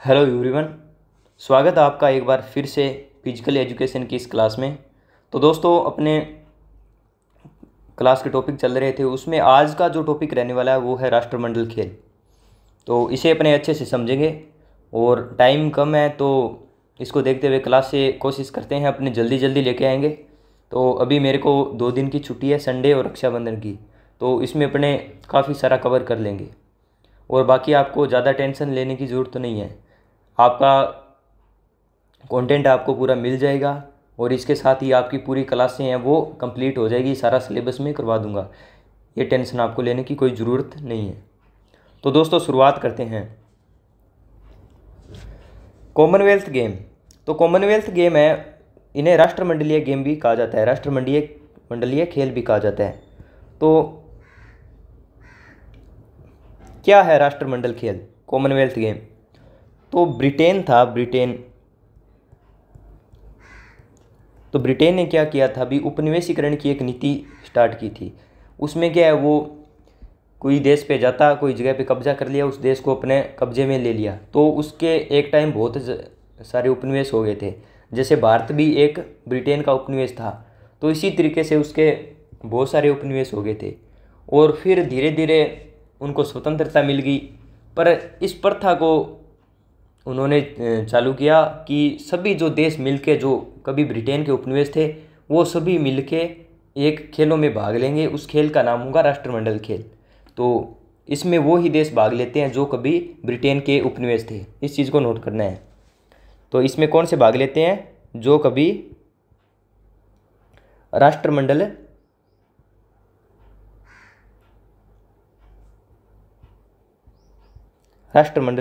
Hello everyone. स्वागत है आपका एक बार फिर से फिजिकल एजुकेशन की इस क्लास में। तो दोस्तों, अपने क्लास के टॉपिक चल रहे थे, उसमें आज का जो टॉपिक रहने वाला है वो है राष्ट्रमंडल खेल। तो इसे अपने अच्छे से समझेंगे और टाइम कम है तो इसको देखते हुए क्लास से कोशिश करते हैं अपने जल्दी जल्दी लेके आएंगे। तो अभी मेरे को 2 दिन की छुट्टी है, संडे और रक्षाबंधन की, तो इसमें अपने काफ़ी सारा कवर कर लेंगे और बाकी आपको ज़्यादा टेंशन लेने की ज़रूरत नहीं है। आपका कंटेंट आपको पूरा मिल जाएगा और इसके साथ ही आपकी पूरी क्लासें हैं वो कंप्लीट हो जाएगी, सारा सिलेबस में करवा दूंगा। ये टेंशन आपको लेने की कोई ज़रूरत नहीं है। तो दोस्तों, शुरुआत करते हैं। Commonwealth game. तो कॉमनवेल्थ गेम है, इन्हें राष्ट्रमंडलीय गेम भी कहा जाता है, राष्ट्रमंडलीय खेल भी कहा जाता है। तो क्या है राष्ट्रमंडल खेल, कॉमनवेल्थ गेम? तो ब्रिटेन था, ब्रिटेन ने क्या किया था, अभी उपनिवेशीकरण की एक नीति स्टार्ट की थी। उसमें क्या है, वो कोई देश पे जाता, कोई जगह पे कब्जा कर लिया, उस देश को अपने कब्जे में ले लिया। तो उसके एक टाइम बहुत सारे उपनिवेश हो गए थे। जैसे भारत भी एक ब्रिटेन का उपनिवेश था, तो इसी तरीके से उसके बहुत सारे उपनिवेश हो गए थे और फिर धीरे धीरे उनको स्वतंत्रता मिल गई। पर इस प्रथा को उन्होंने चालू किया कि सभी जो देश मिलके, जो कभी ब्रिटेन के उपनिवेश थे, वो सभी मिलके एक खेलों में भाग लेंगे। उस खेल का नाम होगा राष्ट्रमंडल खेल। तो इसमें वो ही देश भाग लेते हैं जो कभी ब्रिटेन के उपनिवेश थे। इस चीज़ को नोट करना है। तो इसमें कौन से भाग लेते हैं? जो कभी राष्ट्रमंडल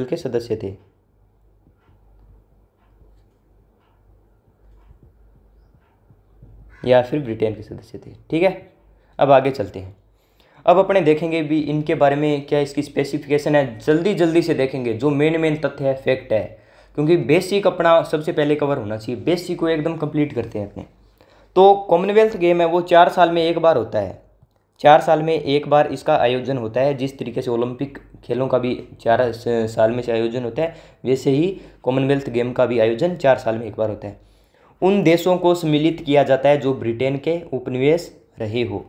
के सदस्य थे। या फिर ब्रिटेन के सदस्य थे। ठीक है, अब आगे चलते हैं। अब अपने देखेंगे भी इनके बारे में, क्या इसकी स्पेसिफिकेशन है, जल्दी जल्दी से देखेंगे जो मेन तथ्य है, फैक्ट है, क्योंकि बेसिक अपना सबसे पहले कवर होना चाहिए। बेसिक को एकदम कंप्लीट करते हैं अपने। तो कॉमनवेल्थ गेम है वो 4 साल में एक बार होता है। 4 साल में एक बार इसका आयोजन होता है। जिस तरीके से ओलंपिक खेलों का भी 4 साल में से आयोजन होता है, वैसे ही कॉमनवेल्थ गेम का भी आयोजन 4 साल में एक बार होता है। उन देशों को सम्मिलित किया जाता है जो ब्रिटेन के उपनिवेश रहे हो।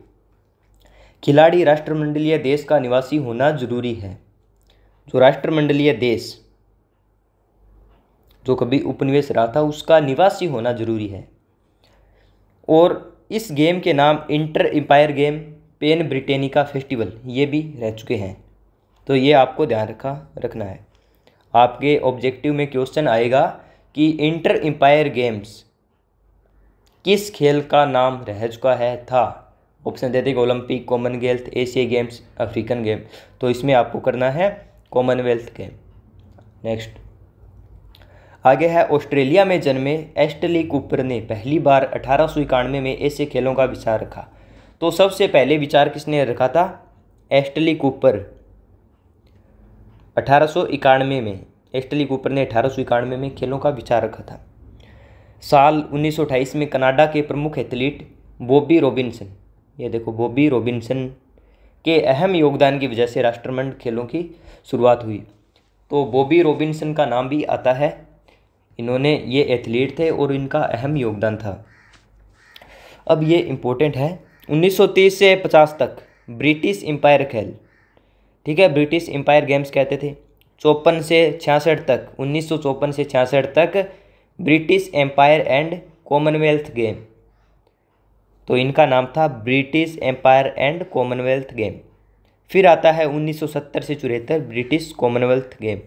खिलाड़ी राष्ट्रमंडलीय देश का निवासी होना जरूरी है। जो राष्ट्रमंडलीय देश जो कभी उपनिवेश रहा था, उसका निवासी होना जरूरी है। और इस गेम के नाम inter empire game, pan Britannica festival, ये भी रह चुके हैं। तो ये आपको ध्यान रखना है। आपके ऑब्जेक्टिव में क्वेश्चन आएगा कि इंटर एम्पायर गेम्स किस खेल का नाम रह चुका है था। ऑप्शन देते हैं Olympic, Commonwealth, Asia games, African game. तो इसमें आपको करना है कॉमनवेल्थ गेम। नेक्स्ट आगे है, ऑस्ट्रेलिया में जन्मे एस्टली कूपर ने पहली बार 1891 में ऐसे खेलों का विचार रखा। तो सबसे पहले विचार किसने रखा था? एस्टली कूपर। 1891 में एस्टली कूपर ने 1891 में खेलों का विचार रखा था। साल 1928 में कनाडा के प्रमुख एथलीट बॉबी रॉबिन्सन, ये देखो बॉबी रॉबिन्सन के अहम योगदान की वजह से राष्ट्रमंडल खेलों की शुरुआत हुई। तो बॉबी रॉबिन्सन का नाम भी आता है, इन्होंने ये एथलीट थे और इनका अहम योगदान था। अब ये इम्पोर्टेंट है, 1930 से 50 तक ब्रिटिश एम्पायर खेल, ठीक है, ब्रिटिश एम्पायर गेम्स कहते थे। 54 से 66 तक, 1954 से 66 तक British empire and commonwealth game, तो इनका नाम था British empire and commonwealth game. फिर आता है 1970 से 74 ब्रिटिश कॉमनवेल्थ गेम,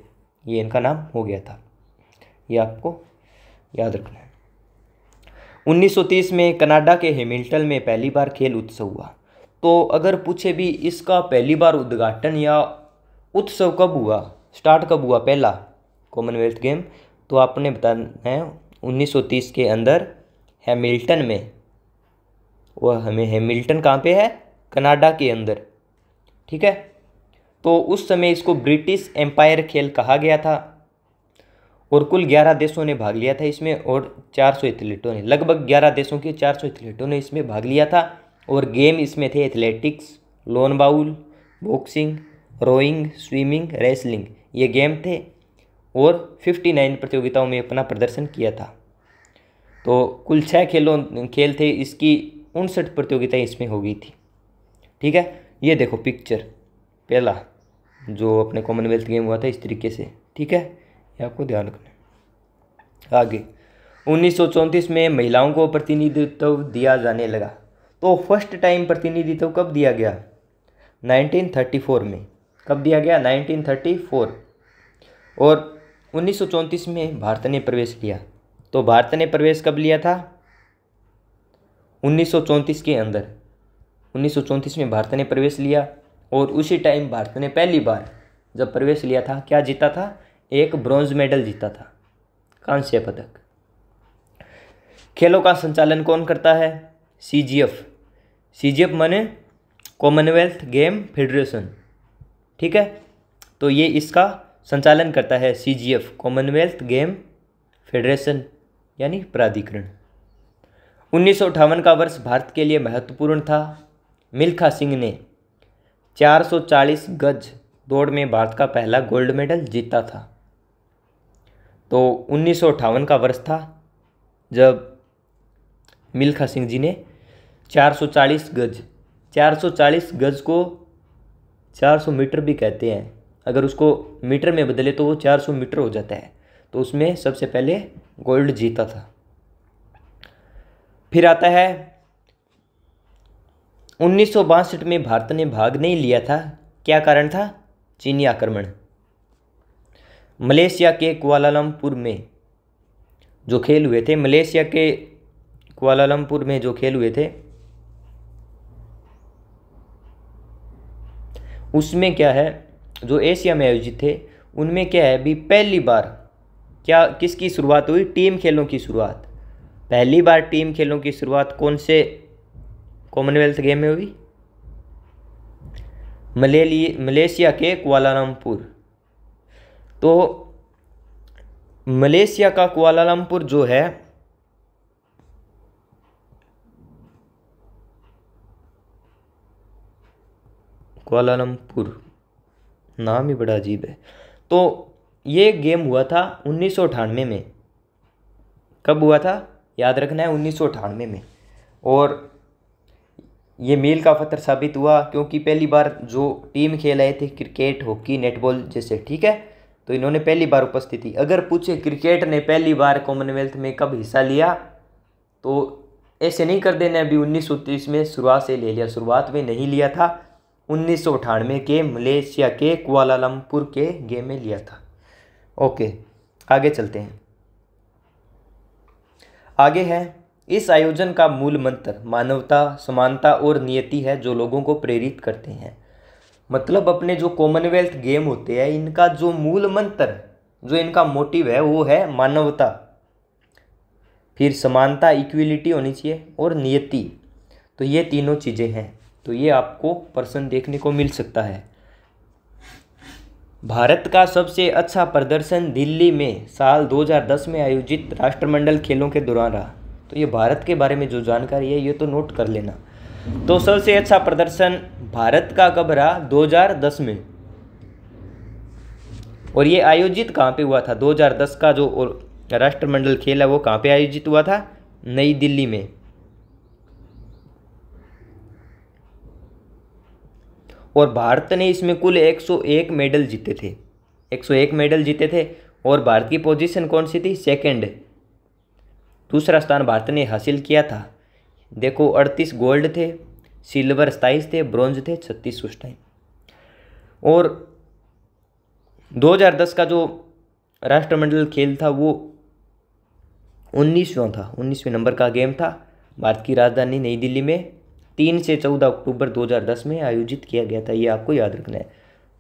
ये इनका नाम हो गया था। ये आपको याद रखना है। 1930 में कनाडा के हैमिल्टन में पहली बार खेल उत्सव हुआ। तो अगर पूछे भी इसका पहली बार उद्घाटन या उत्सव कब हुआ, स्टार्ट कब हुआ पहला कॉमनवेल्थ गेम, तो आपने बताना है 1930 के अंदर हैमिल्टन में। वह हमें हैमिल्टन कहाँ पे है? कनाडा के अंदर। ठीक है, तो उस समय इसको ब्रिटिश एम्पायर खेल कहा गया था और कुल 11 देशों ने भाग लिया था इसमें और 400 एथलीटों ने, लगभग 11 देशों के 400 एथलीटों ने इसमें भाग लिया था। और गेम इसमें थे athletics, lawn bowl, boxing, rowing, swimming, wrestling, ये गेम थे। और 59 प्रतियोगिताओं में अपना प्रदर्शन किया था। तो कुल 6 खेल थे, इसकी 59 प्रतियोगिताएं इसमें हो गई थी। ठीक है, ये देखो पिक्चर पहला जो अपने कॉमनवेल्थ गेम हुआ था इस तरीके से। ठीक है, ये आपको ध्यान रखना है। आगे 1934 में महिलाओं को प्रतिनिधित्व दिया जाने लगा। तो फर्स्ट टाइम प्रतिनिधित्व कब दिया गया? 1934 में। कब दिया गया? 1934। और 1934 में भारत ने प्रवेश लिया। तो भारत ने प्रवेश कब लिया था? 1934 के अंदर। 1934 में भारत ने प्रवेश लिया और उसी टाइम भारत ने पहली बार जब प्रवेश लिया था क्या जीता था? एक ब्रॉन्ज मेडल जीता था, कांस्य पदक। खेलों का संचालन कौन करता है? सीजीएफ। सीजीएफ माने कॉमनवेल्थ गेम फेडरेशन। ठीक है, तो ये इसका संचालन करता है सीजीएफ, कॉमनवेल्थ गेम फेडरेशन यानी प्राधिकरण। 1958 का वर्ष भारत के लिए महत्वपूर्ण था। मिल्खा सिंह ने 440 गज दौड़ में भारत का पहला गोल्ड मेडल जीता था। तो 1958 का वर्ष था जब मिल्खा सिंह जी ने 440 गज को 400 मीटर भी कहते हैं, अगर उसको मीटर में बदले तो वो 400 मीटर हो जाता है। तो उसमें सबसे पहले गोल्ड जीता था। फिर आता है 1962 में भारत ने भाग नहीं लिया था। क्या कारण था? चीनी आक्रमण। मलेशिया के कुआलालंपुर में जो खेल हुए थे, मलेशिया के कुआलालंपुर में जो खेल हुए थे उसमें क्या है, जो एशिया में आयोजित थे उनमें क्या है, अभी पहली बार क्या किसकी शुरुआत हुई? टीम खेलों की शुरुआत। पहली बार टीम खेलों की शुरुआत कौन से कॉमनवेल्थ गेम में हुई? मलेशिया के कुआलालंपुर। तो मलेशिया का कुआलालंपुर जो है कुआलालंपुर, नाम ही बड़ा अजीब है। तो ये गेम हुआ था 1998 में। कब हुआ था? याद रखना है 1998 में। और ये मील का पत्थर साबित हुआ क्योंकि पहली बार जो टीम खेल आए थे क्रिकेट, हॉकी, नेटबॉल जैसे। ठीक है, तो इन्होंने पहली बार उपस्थिति। अगर पूछे क्रिकेट ने पहली बार कॉमनवेल्थ में कब हिस्सा लिया तो ऐसे नहीं कर देना अभी 1930 में शुरुआत से ले लिया। शुरुआत में नहीं लिया था, 1998 के मलेशिया के कुआलालंपुर के गेम में लिया था। ओके, आगे चलते हैं। आगे है, इस आयोजन का मूल मंत्र मानवता, समानता और नियति है जो लोगों को प्रेरित करते हैं। मतलब अपने जो कॉमनवेल्थ गेम होते हैं इनका जो मूल मंत्र, जो इनका मोटिव है वो है मानवता, फिर समानता, इक्विलिटी होनी चाहिए और नियति। तो ये तीनों चीज़ें हैं। तो ये आपको प्रश्न देखने को मिल सकता है। भारत का सबसे अच्छा प्रदर्शन दिल्ली में साल 2010 में आयोजित राष्ट्रमंडल खेलों के दौरान रहा। तो ये भारत के बारे में जो जानकारी है ये तो नोट कर लेना। तो सबसे अच्छा प्रदर्शन भारत का कब रहा? 2010 में। और ये आयोजित कहाँ पे हुआ था? 2010 का जो राष्ट्रमंडल खेल है वो कहाँ पे आयोजित हुआ था? नई दिल्ली में। और भारत ने इसमें कुल 101 मेडल जीते थे। 101 मेडल जीते थे और भारत की पोजीशन कौन सी थी? सेकंड। दूसरा स्थान भारत ने हासिल किया था। देखो 38 गोल्ड थे, सिल्वर 27 थे, ब्रॉन्ज थे 36 उस टाइम। और 2010 का जो राष्ट्रमंडल खेल था वो 19वां था, 19वें नंबर का गेम था। भारत की राजधानी नई दिल्ली में 3 से 14 अक्टूबर 2010 में आयोजित किया गया था। ये आपको याद रखना है।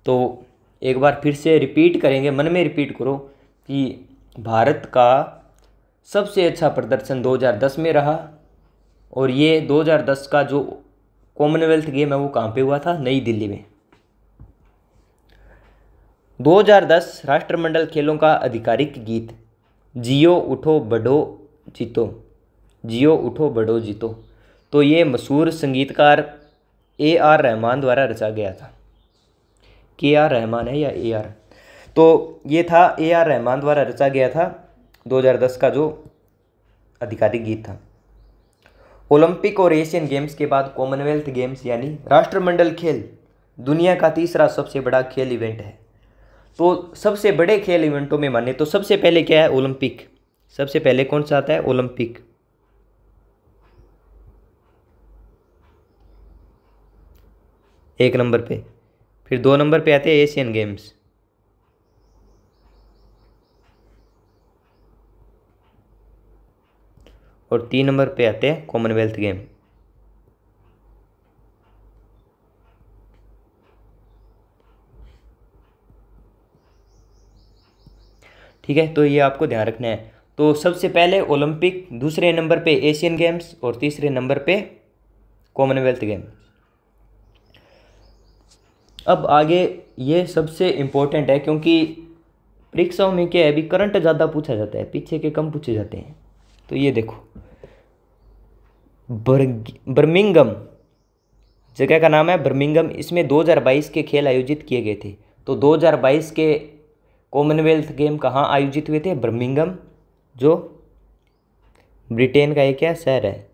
तो एक बार फिर से रिपीट करेंगे, मन में रिपीट करो कि भारत का सबसे अच्छा प्रदर्शन 2010 में रहा। और ये 2010 का जो कॉमनवेल्थ गेम है वो कहाँ पे हुआ था? नई दिल्ली में। 2010 राष्ट्रमंडल खेलों का आधिकारिक गीत जियो उठो बढ़ो जीतो, जियो उठो बढ़ो जीतो। तो ये मशहूर संगीतकार AR रहमान द्वारा रचा गया था। KR रहमान है या AR? तो ये था AR रहमान द्वारा रचा गया था 2010 का जो आधिकारिक गीत था। ओलंपिक और एशियन गेम्स के बाद कॉमनवेल्थ गेम्स यानी राष्ट्रमंडल खेल दुनिया का तीसरा सबसे बड़ा खेल इवेंट है। तो सबसे बड़े खेल इवेंटों में माने तो सबसे पहले क्या है? ओलंपिक। सबसे पहले कौन सा आता है? ओलंपिक। एक नंबर पे। फिर 2 नंबर पे आते हैं एशियन गेम्स। और 3 नंबर पे आते हैं कॉमनवेल्थ गेम। ठीक है, तो ये आपको ध्यान रखना है। तो सबसे पहले ओलंपिक, दूसरे नंबर पे एशियन गेम्स और तीसरे नंबर पे कॉमनवेल्थ गेम। अब आगे ये सबसे इम्पोर्टेंट है क्योंकि परीक्षाओं में क्या है, अभी करंट ज़्यादा पूछा जाता है, पीछे के कम पूछे जाते हैं। तो ये देखो, बर्मिंघम जगह का नाम है बर्मिंघम। इसमें 2022 के खेल आयोजित किए गए थे। तो 2022 के कॉमनवेल्थ गेम कहाँ आयोजित हुए थे? बर्मिंघम, जो ब्रिटेन का एक क्या शहर है,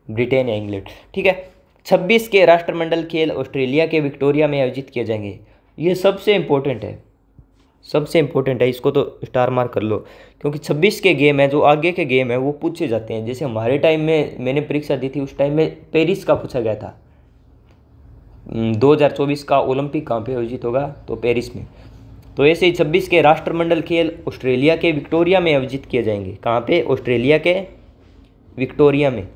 ब्रिटेन या इंग्लैंड। ठीक है। 26 के राष्ट्रमंडल खेल ऑस्ट्रेलिया के विक्टोरिया में आयोजित किए जाएंगे। ये सबसे इम्पोर्टेंट है, सबसे इम्पोर्टेंट है, इसको तो स्टार मार्क कर लो क्योंकि 26 के गेम है, जो आगे के गेम है वो पूछे जाते हैं। जैसे हमारे टाइम में मैंने परीक्षा दी थी, उस टाइम में पेरिस का पूछा गया था। 2024 का ओलंपिक कहाँ पे आयोजित होगा? तो पेरिस में। तो ऐसे ही 26 के राष्ट्रमंडल खेल ऑस्ट्रेलिया के विक्टोरिया में आयोजित किए जाएंगे। कहाँ पे? ऑस्ट्रेलिया के विक्टोरिया में।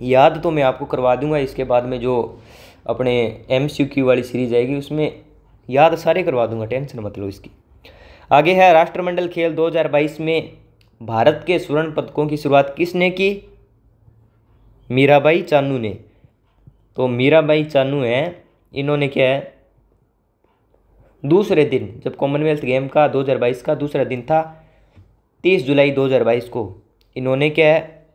याद तो मैं आपको करवा दूंगा, इसके बाद में जो अपने MCQ वाली सीरीज आएगी उसमें याद सारे करवा दूंगा, टेंशन मत लो इसकी। आगे है राष्ट्रमंडल खेल 2022 में भारत के स्वर्ण पदकों की शुरुआत किसने की? मीराबाई चानू ने। तो मीराबाई चानू हैं, इन्होंने क्या है, दूसरे दिन जब कॉमनवेल्थ गेम का 2022 का दूसरा दिन था 30 जुलाई 2022 को, इन्होंने क्या है,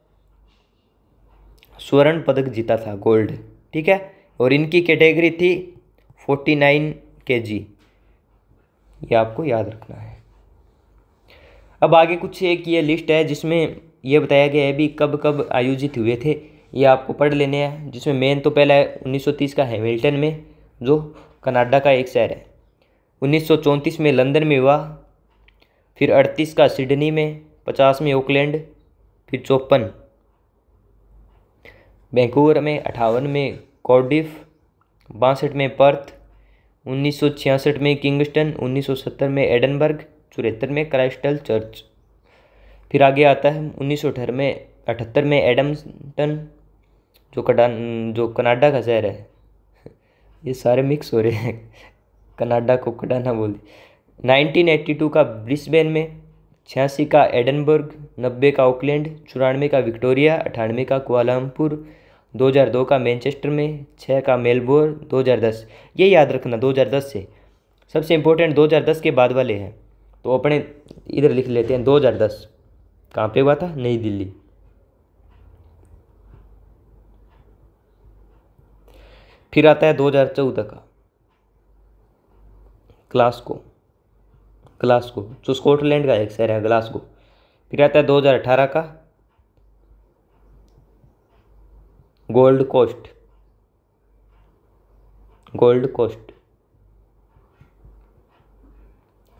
स्वर्ण पदक जीता था, गोल्ड। ठीक है। और इनकी कैटेगरी थी 49 kg। ये आपको याद रखना है। अब आगे कुछ एक ये लिस्ट है जिसमें ये बताया गया है भी कब कब आयोजित हुए थे, ये आपको पढ़ लेने हैं। जिसमें मेन तो पहला है 1930 का हैमिल्टन में, जो कनाडा का एक शहर है। 1934 में लंदन में हुआ। फिर 38 का सिडनी में, 50 में ऑकलैंड, फिर 54 वैंकूवर में, 58 में कार्डिफ, 62 में पर्थ, 1966 में किंगस्टन, 1970 में एडनबर्ग, 74 में क्राइस्टल चर्च। फिर आगे आता है 1978 में एडमटन, जो कनाडा का शहर है। ये सारे मिक्स हो रहे हैं, कनाडा को कनाडा बोल दी। 1982 का ब्रिस्बेन में, 86 का एडनबर्ग, 90 का ऑकलैंड, 94 का विक्टोरिया, 98 का कुआलालंपुर, 2002 का मैनचेस्टर में, 6 का मेलबोर्न, 2010। ये याद रखना 2010 से, सबसे इम्पोर्टेंट 2010 के बाद वाले हैं। तो अपने इधर लिख लेते हैं 2010 कहाँ पे हुआ था? नई दिल्ली। फिर आता है 2014 का ग्लासगो, जो स्कॉटलैंड का एक शहर है, ग्लासगो। फिर आता है 2018 का गोल्ड कोस्ट।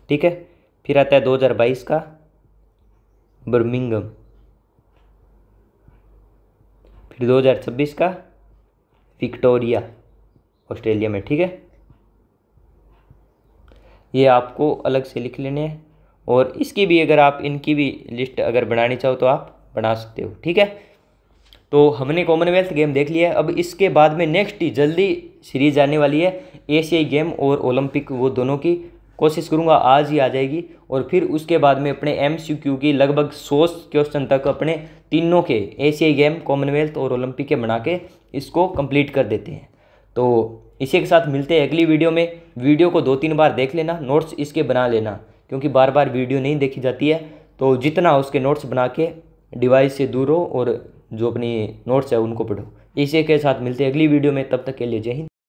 ठीक है। फिर आता है 2022 का बर्मिंघम। फिर 2026 का विक्टोरिया, ऑस्ट्रेलिया में। ठीक है। ये आपको अलग से लिख लेने हैं, और इसकी भी अगर आप इनकी भी लिस्ट अगर बनानी चाहो तो आप बना सकते हो। ठीक है। तो हमने कॉमनवेल्थ गेम देख लिया है। अब इसके बाद में नेक्स्ट ही जल्दी सीरीज आने वाली है एशियाई गेम और ओलंपिक, वो दोनों की कोशिश करूँगा आज ही आ जाएगी। और फिर उसके बाद में अपने MCQ की लगभग 100 क्वेश्चन तक अपने तीनों के एशियाई गेम, कॉमनवेल्थ और ओलंपिक के बना के इसको कंप्लीट कर देते हैं। तो इसी के साथ मिलते हैं अगली वीडियो में। वीडियो को 2-3 बार देख लेना, नोट्स इसके बना लेना, क्योंकि बार बार वीडियो नहीं देखी जाती है। तो जितना हो उसके नोट्स बना के डिवाइस से दूर हो और जो अपनी नोट्स है उनको पढ़ो। इसी के साथ मिलते हैं अगली वीडियो में, तब तक के लिए जय हिंद।